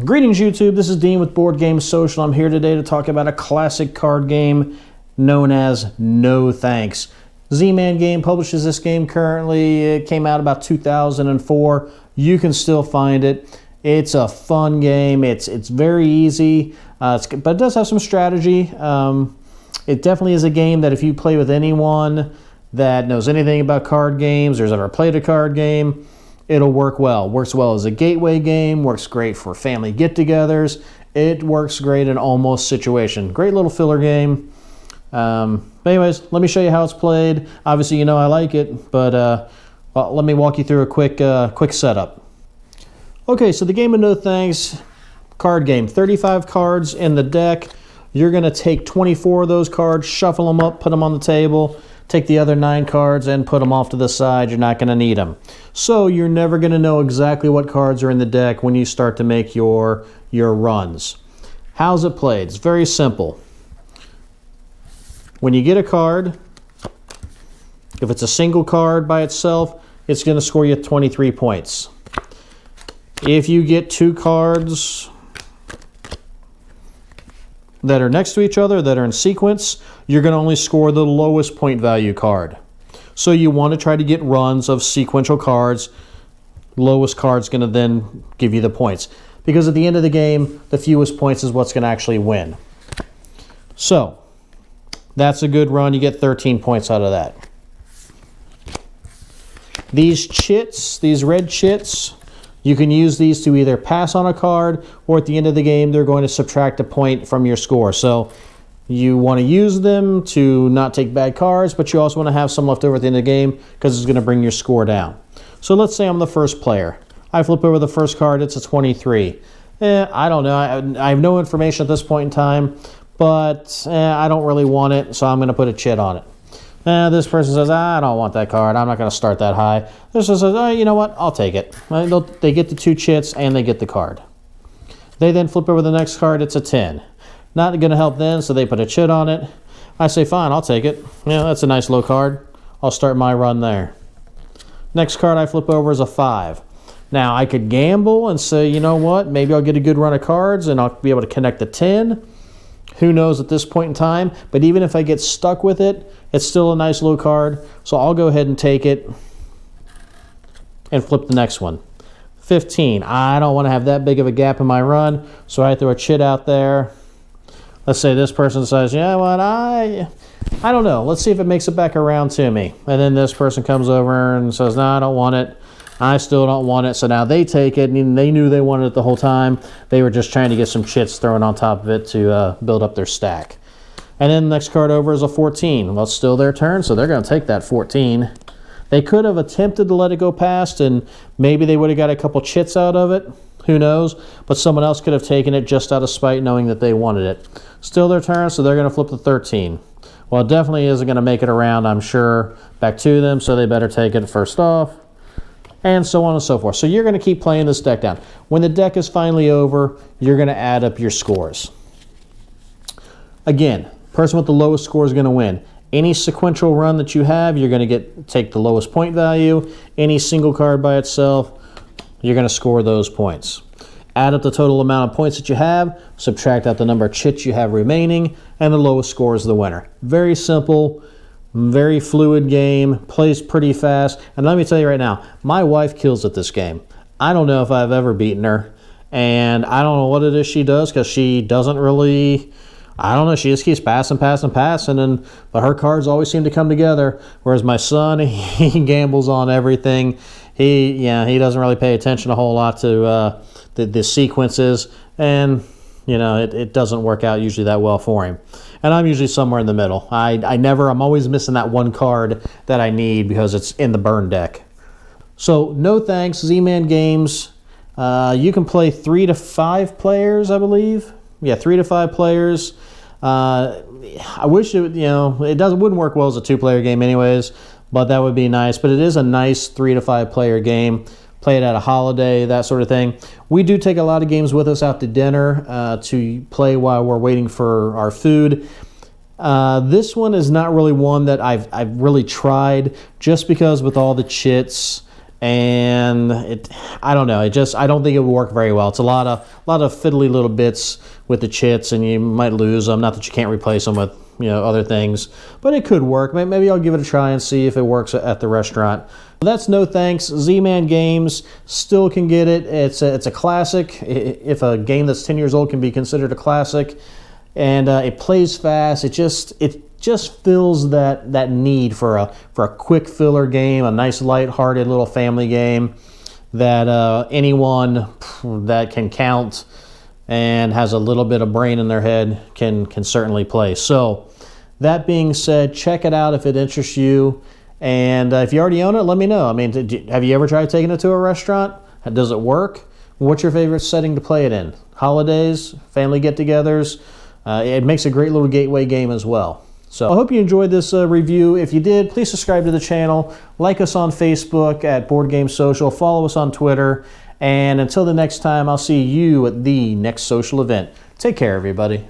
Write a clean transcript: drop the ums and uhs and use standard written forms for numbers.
Greetings YouTube, this is Dean with Board Game Social. I'm here today to talk about a classic card game known as No Thanks. Z-Man Game publishes this game currently. It came out about 2004. You can still find it. It's a fun game. It's very easy, but it does have some strategy. It definitely is a game that if you play with anyone that knows anything about card games or has ever played a card game, it'll work well. Works well as a gateway game, works great for family get-togethers. It works great in almost situation. Great little filler game. But anyways, let me show you how it's played. Obviously, you know I like it, but well, let me walk you through a quick setup. Okay, so the game of No Thanks, card game. 35 cards in the deck. You're going to take 24 of those cards, shuffle them up, put them on the table, take the other 9 cards and put them off to the side. You're not going to need them. So you're never going to know exactly what cards are in the deck when you start to make your runs. How's it played? It's very simple. When you get a card, if it's a single card by itself, it's going to score you 23 points. If you get 2 cards that are next to each other, that are in sequence, you're going to only score the lowest point value card. So you want to try to get runs of sequential cards. Lowest card's going to then give you the points. Because at the end of the game, the fewest points is what's going to actually win. So, that's a good run. You get 13 points out of that. These chits, these red chits, you can use these to either pass on a card, or at the end of the game, they're going to subtract a point from your score. So you want to use them to not take bad cards, but you also want to have some left over at the end of the game because it's going to bring your score down. So let's say I'm the first player. I flip over the first card, it's a 23. I don't know. I have no information at this point in time, but I don't really want it, so I'm going to put a chit on it. This person says, I don't want that card. I'm not going to start that high. This person says, oh, you know what? I'll take it. They get the 2 chits and they get the card. They then flip over the next card. It's a 10. Not going to help then, so they put a chit on it. I say, fine, I'll take it. Yeah, that's a nice low card. I'll start my run there. Next card I flip over is a 5. Now, I could gamble and say, you know what? Maybe I'll get a good run of cards and I'll be able to connect the 10. Who knows at this point in time? But even if I get stuck with it, it's still a nice low card. So I'll go ahead and take it and flip the next one. 15. I don't want to have that big of a gap in my run, so I throw a chit out there. Let's say this person says, yeah, what, I don't know. Let's see if it makes it back around to me. And then this person comes over and says, no, I don't want it. I still don't want it. So now they take it, and they knew they wanted it the whole time. They were just trying to get some chits thrown on top of it to build up their stack. And then the next card over is a 14. Well, it's still their turn, so they're going to take that 14. They could have attempted to let it go past, and maybe they would have got a couple chits out of it. Who knows? But someone else could have taken it just out of spite, knowing that they wanted it. Still their turn, so they're going to flip the 13. Well, it definitely isn't going to make it around, I'm sure, back to them, so they better take it first off. And so on and so forth. So you're going to keep playing this deck down. When the deck is finally over, you're going to add up your scores. Again, person with the lowest score is going to win. Any sequential run that you have, you're going to take the lowest point value. Any single card by itself, you're going to score those points. Add up the total amount of points that you have, subtract out the number of chits you have remaining, and the lowest score is the winner. Very simple. Very fluid game, plays pretty fast. And let me tell you right now, my wife kills at this game. I don't know if I've ever beaten her. And I don't know what it is she does, because she doesn't really, I don't know, she just keeps passing. But her cards always seem to come together. Whereas my son, he gambles on everything. He doesn't really pay attention a whole lot to the sequences. And you know, it doesn't work out usually that well for him. And I'm usually somewhere in the middle. I'm always missing that one card that I need because it's in the burn deck. So, No Thanks, Z-Man Games. You can play 3 to 5 players, I believe. Yeah, 3 to 5 players. I wish it wouldn't work well as a 2-player game anyways, but that would be nice. But it is a nice 3 to 5 player game. Play it at a holiday, that sort of thing. We do take a lot of games with us out to dinner to play while we're waiting for our food. This one is not really one that I've really tried, just because with all the chits and I don't know. I don't think it would work very well. It's a lot of fiddly little bits with the chits, and you might lose them. Not that you can't replace them with other things, but it could work. Maybe I'll give it a try and see if it works at the restaurant. That's no thanks. Z-Man Games still can get it. It's a classic. If a game that's 10 years old can be considered a classic, and it plays fast, it just fills that need for a quick filler game, a nice light-hearted little family game that anyone that can count and has a little bit of brain in their head can certainly play. So that being said, check it out if it interests you. And if you already own it, let me know. I mean, have you ever tried taking it to a restaurant? Does it work? What's your favorite setting to play it in? Holidays, family get-togethers? It makes a great little gateway game as well. So I hope you enjoyed this review. If you did, please subscribe to the channel. Like us on Facebook at Board Game Social. Follow us on Twitter. And until the next time, I'll see you at the next social event. Take care, everybody.